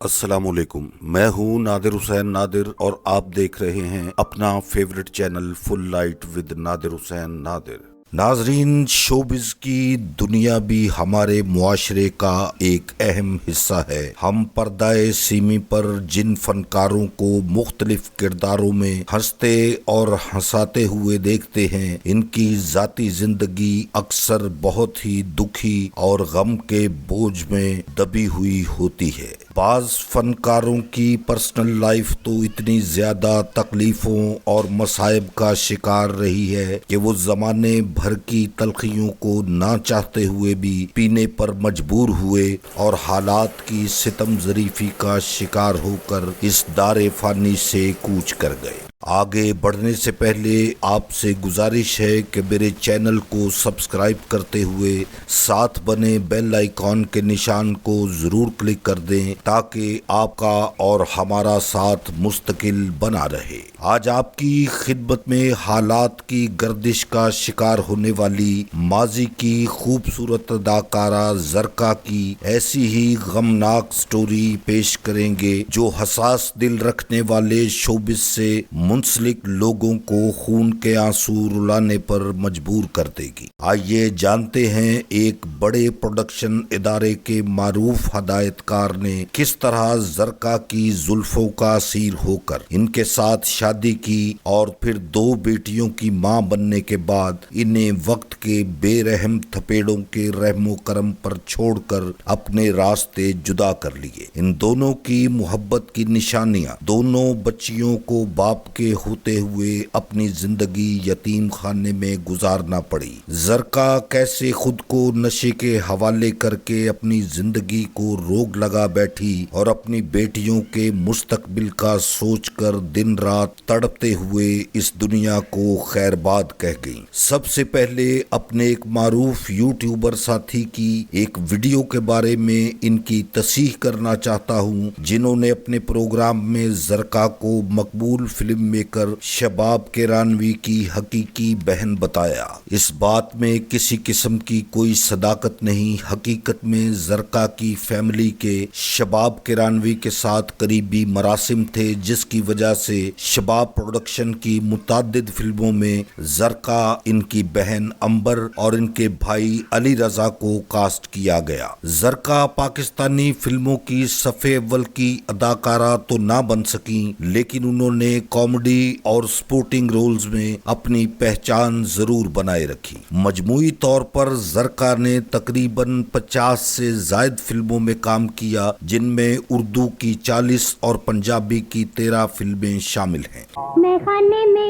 السلام علیکم، میں ہوں نادر حسین نادر اور آپ دیکھ رہے ہیں اپنا favourite channel full light with Nadir Hussain Nadir. ناظرین، شوبز کی دنیا بھی ہمارے معاشرے کا ایک اہم حصہ ہے۔ ہم پردہ سیمی پر جن فنکاروں کو مختلف کرداروں میں ہنستے اور ہنساتے ہوئے دیکھتے ہیں، ان کی ذاتی زندگی اکثر بہت ہی دکھی اور غم کے بوجھ میں دبی ہوئی ہوتی ہے۔ بعض فنکاروں کی پرسنل لائف تو اتنی زیادہ تکلیفوں اور مصائب کا شکار رہی ہے کہ وہ زمانے بھر کی تلخیوں کو نہ چاہتے ہوئے بھی پینے پر مجبور ہوئے اور حالات کی ستم ظریفی کا شکار ہو کر اس دار فانی سے کوچ کر گئے۔ آگے بڑھنے سے پہلے آپ سے گزارش ہے کہ میرے چینل کو سبسکرائب کرتے ہوئے ساتھ بنے بیل آئیکن کے نشان کو ضرور کلک کر دیں تاکہ آپ کا اور ہمارا ساتھ مستقل بنا رہے۔ آج آپ کی خدمت میں حالات کی گردش کا شکار ہونے والی ماضی کی خوبصورت اداکارہ زرکا کی ایسی ہی غمناک سٹوری پیش کریں گے جو حساس دل رکھنے والے شوبز سے منسلک لوگوں کو خون کے آنسو رلانے پر مجبور کر دے گی۔ آئیے جانتے ہیں ایک بڑے پروڈکشن ادارے کے معروف ہدایت کار نے کس طرح زرکا کی زلفوں کا اسیر ہو کر ان کے ساتھ شادی کی اور پھر 2 بیٹیوں کی ماں بننے کے بعد انہیں وقت کے بے رحم تھپیڑوں کے رحم و کرم پر چھوڑ کر اپنے راستے جدا کر لیے۔ ان دونوں کی محبت کی نشانیاں دونوں بچیوں کو باپ کے ہوتے ہوئے اپنی زندگی یتیم خانے میں گزارنا پڑی۔ زرکا کیسے خود کو نشے کے حوالے کر کے اپنی زندگی کو روک لگا بیٹھی اور اپنی بیٹیوں کے مستقبل کا سوچ کر دن رات تڑپتے ہوئے اس دنیا کو خیر باد کہہ گئی۔ سب سے پہلے اپنے ایک معروف یوٹیوبر ساتھی کی ایک ویڈیو کے بارے میں ان کی تصحیح کرنا چاہتا ہوں، جنہوں نے اپنے پروگرام میں زرکا کو مقبول فلم میکر شباب کیرانوی کی حقیقی بہن بتایا۔ اس بات میں کسی قسم کی کوئی صداقت نہیں۔ حقیقت میں زرکا کی فیملی کے شباب کیرانوی کے ساتھ قریبی مراسم تھے، جس کی وجہ سے شباب پروڈکشن کی متعدد فلموں میں زرکا، ان کی بہن امبر اور ان کے بھائی علی رضا کو کاسٹ کیا گیا۔ زرکا پاکستانی فلموں کی صف اول کی اداکارہ تو نہ بن سکیں، لیکن انہوں نے کامیڈی اور سپورٹنگ رولز میں اپنی پہچان ضرور بنائے رکھی۔ مجموعی طور پر زرکا نے تقریباً 50 سے زائد فلموں میں کام کیا، جن میں اردو کی 40 اور پنجابی کی 13 فلمیں شامل ہیں۔ میں خانے میں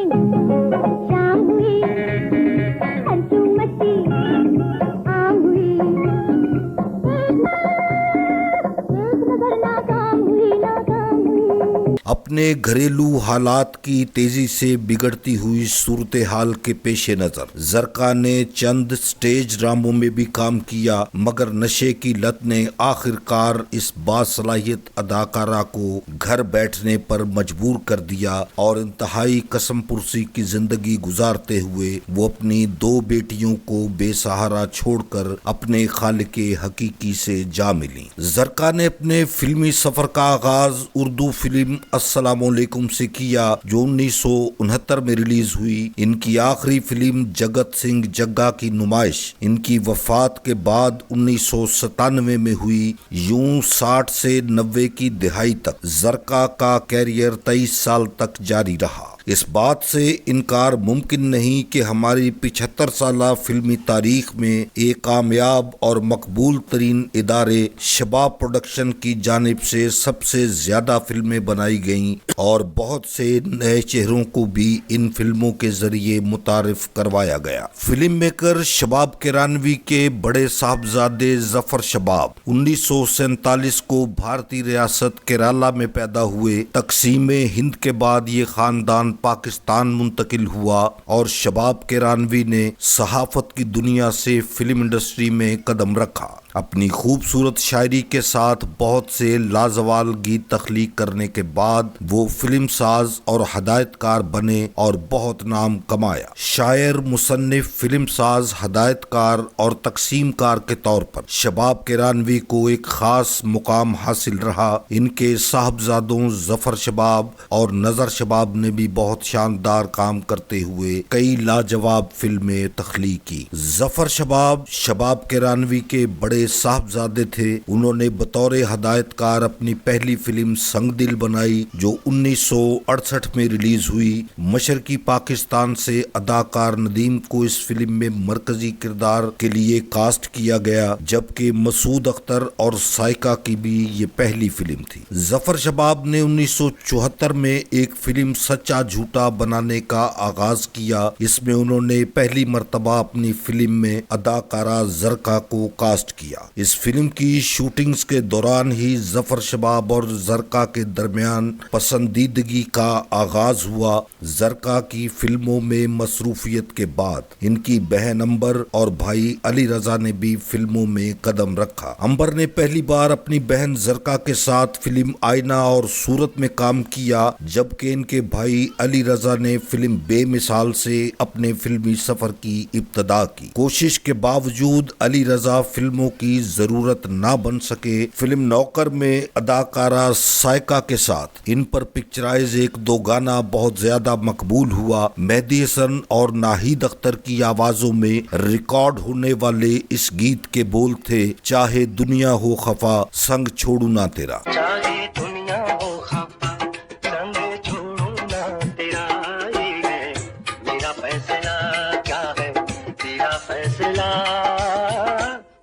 شام ہوئی، ہر چومتی آم ہوئی، ایک نظر ناکام ہوئی، ناکام ہوئی۔ اپنے گھریلو حالات کی تیزی سے بگڑتی ہوئی صورتحال کے پیش نظر زرکا نے چند سٹیج ڈراموں میں بھی کام کیا، مگر نشے کی لت نے آخر کار اس باصلاحیت اداکارہ کو گھر بیٹھنے پر مجبور کر دیا اور انتہائی قسم پرسی کی زندگی گزارتے ہوئے وہ اپنی 2 بیٹیوں کو بے سہارا چھوڑ کر اپنے خالق حقیقی سے جا ملی۔ زرکا نے اپنے فلمی سفر کا آغاز اردو فلم السلام علیکم سے کیا، جو 1969 میں ریلیز ہوئی۔ ان کی آخری فلم جگت سنگھ جگا کی نمائش ان کی وفات کے بعد 1997 میں ہوئی۔ یوں 60 سے 90 کی دہائی تک زرکا کا کیریئر 23 سال تک جاری رہا۔ اس بات سے انکار ممکن نہیں کہ ہماری 75 سالہ فلمی تاریخ میں ایک کامیاب اور مقبول ترین ادارے شباب پروڈکشن کی جانب سے سب سے زیادہ فلمیں بنائی گئیں اور بہت سے نئے چہروں کو بھی ان فلموں کے ذریعے متعارف کروایا گیا۔ فلم میکر شباب کیرانوی کے بڑے صاحبزادے ظفر شباب 1947 کو بھارتی ریاست کیرالہ میں پیدا ہوئے۔ تقسیم ہند کے بعد یہ خاندان پاکستان منتقل ہوا اور شباب کیرانوی نے صحافت کی دنیا سے فلم انڈسٹری میں قدم رکھا۔ اپنی خوبصورت شاعری کے ساتھ بہت سے لازوال گیت تخلیق کرنے کے بعد وہ فلم ساز اور ہدایت کار بنے اور بہت نام کمایا۔ شاعر، مصنف، فلم ساز، ہدایت کار اور تقسیم کار کے طور پر شباب کیرانوی کو ایک خاص مقام حاصل رہا۔ ان کے صاحبزادوں ظفر شباب اور نظر شباب نے بھی بہت شاندار کام کرتے ہوئے کئی لاجواب فلمیں تخلیق کی۔ ظفر شباب شباب کیرانوی کے بڑے صاحبزادے تھے۔ انہوں نے بطور ہدایت کار اپنی پہلی فلم سنگ دل بنائی جو 1968 میں ریلیز ہوئی۔ مشرقی پاکستان سے اداکار ندیم کو اس فلم میں مرکزی کردار کے لیے کاسٹ کیا گیا، جبکہ مسعود اختر اور سائقہ کی بھی یہ پہلی فلم تھی۔ ظفر شباب نے 1974 میں ایک فلم سچا جھوٹا بنانے کا آغاز کیا۔ اس میں انہوں نے پہلی مرتبہ اپنی فلم میں اداکارہ زرکا کو کاسٹ کیا۔ اس فلم کی شوٹنگز کے دوران ہی ظفر شباب اور زرکا کے درمیان پسندیدگی کا آغاز ہوا۔ زرکا کی فلموں میں مصروفیت کے بعد ان کی بہن امبر اور بھائی علی رضا نے بھی فلموں میں قدم رکھا۔ امبر نے پہلی بار اپنی بہن زرکا کے ساتھ فلم آئینہ اور صورت میں کام کیا، جبکہ ان کے بھائی علی رضا نے فلم بے مثال سے اپنے فلمی سفر کی ابتدا کی۔ کوشش کے باوجود علی رضا فلموں کی ضرورت نہ بن سکے۔ فلم نوکر میں اداکارہ سائقہ کے ساتھ ان پر پکچرائز ایک دو گانا بہت زیادہ مقبول ہوا۔ مہدی حسن اور ناہید اختر کی آوازوں میں ریکارڈ ہونے والے اس گیت کے بول تھے: چاہے دنیا ہو خفا سنگ چھوڑوں نہ تیرا۔ چاہے دنیا ہو خفا سنگ چھوڑوں نہ تیرا، یہ ہے میرا فیصلہ، کیا ہے تیرا فیصلہ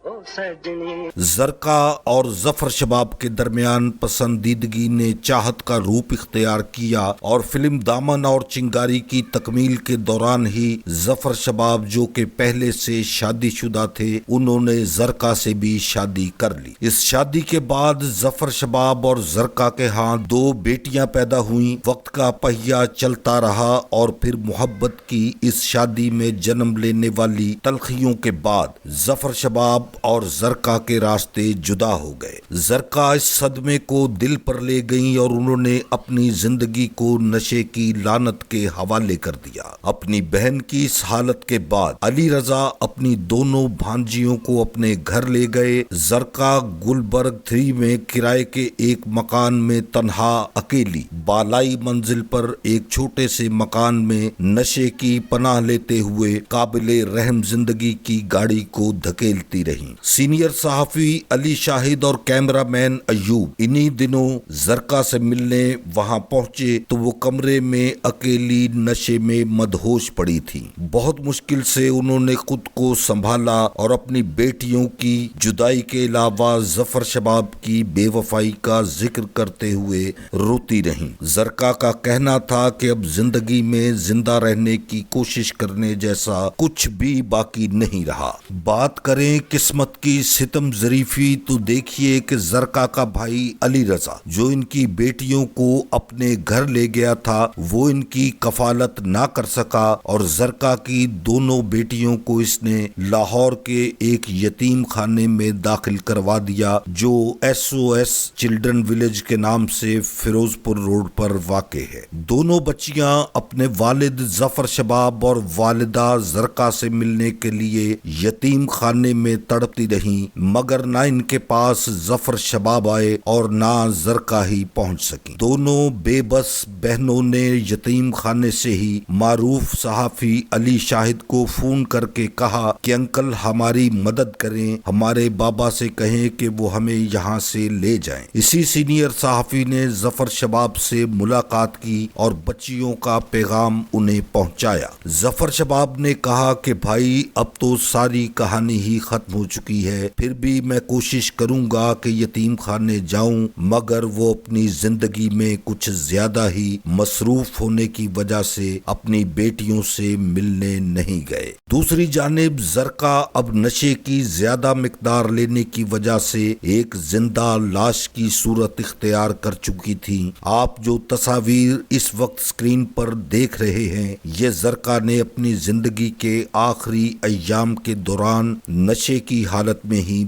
او سجنی۔ زرکا اور ظفر شباب کے درمیان پسندیدگی نے چاہت کا روپ اختیار کیا اور فلم دامن اور چنگاری کی تکمیل کے دوران ہی ظفر شباب، جو کہ پہلے سے شادی شدہ تھے، انہوں نے زرکا سے بھی شادی کر لی۔ اس شادی کے بعد ظفر شباب اور زرکا کے ہاں دو بیٹیاں پیدا ہوئیں۔ وقت کا پہیہ چلتا رہا اور پھر محبت کی اس شادی میں جنم لینے والی تلخیوں کے بعد ظفر شباب اور زرکا کے راستے جدا ہو گئے۔ زرکا اس صدمے کو دل پر لے گئیں اور انہوں نے اپنی زندگی کو نشے کی لعنت کے حوالے کر دیا۔ اپنی بہن کی اس حالت کے بعد علی رضا اپنی دونوں بھانجیوں کو اپنے گھر لے گئے۔ زرکا گلبرگ 3 میں کرائے کے ایک مکان میں تنہا اکیلی بالائی منزل پر ایک چھوٹے سے مکان میں نشے کی پناہ لیتے ہوئے قابل رحم زندگی کی گاڑی کو دھکیلتی رہیں۔ سینئر صحافی علی شاہد اور کیمرہ مین ایوب انہی دنوں زرکا سے ملنے وہاں پہنچے تو وہ کمرے میں اکیلی نشے میں مدہوش پڑی تھی۔ بہت مشکل سے انہوں نے خود کو سنبھالا اور اپنی بیٹیوں کی جدائی کے علاوہ ظفر شباب کی بے وفائی کا ذکر کرتے ہوئے روتی رہیں۔ زرکا کا کہنا تھا کہ اب زندگی میں زندہ رہنے کی کوشش کرنے جیسا کچھ بھی باقی نہیں رہا۔ بات کریں قسمت کی ستم ظریفی تو دیکھیے کہ زرکا کا بھائی علی رضا جو ان کی بیٹیوں کو اپنے گھر لے گیا تھا، وہ ان کی کفالت نہ کر سکا اور زرکا کی دونوں بیٹیوں کو اس نے لاہور کے ایک یتیم خانے میں داخل کروا دیا جو SOS چلڈرن ولیج کے نام سے فیروز پور روڈ پر واقع ہے۔ دونوں بچیاں اپنے والد ظفر شباب اور والدہ زرکا سے ملنے کے لیے یتیم خانے میں تڑپتی رہیں، مگر نہ ان کے پاس ظفر شباب آئے اور نہ زرکا ہی پہنچ سکی۔ دونوں بے بس بہنوں نے یتیم خانے سے ہی معروف صحافی علی شاہد کو فون کر کے کہا کہ انکل ہماری مدد کریں، ہمارے بابا سے کہیں کہ وہ ہمیں یہاں سے لے جائیں۔ اسی سینئر صحافی نے ظفر شباب سے ملاقات کی اور بچیوں کا پیغام انہیں پہنچایا۔ ظفر شباب نے کہا کہ بھائی اب تو ساری کہانی ہی ختم ہو چکی ہے، پھر بھی میں کوشش کروں گا کہ یتیم خانے جاؤں، مگر وہ اپنی زندگی میں کچھ زیادہ ہی مصروف ہونے کی وجہ سے اپنی بیٹیوں سے ملنے نہیں گئے۔ دوسری جانب زرکا اب نشے کی زیادہ مقدار لینے کی وجہ سے ایک زندہ لاش کی صورت اختیار کر چکی تھی۔ آپ جو تصاویر اس وقت اسکرین پر دیکھ رہے ہیں، یہ زرکا نے اپنی زندگی کے آخری ایام کے دوران نشے کی حالت میں ہی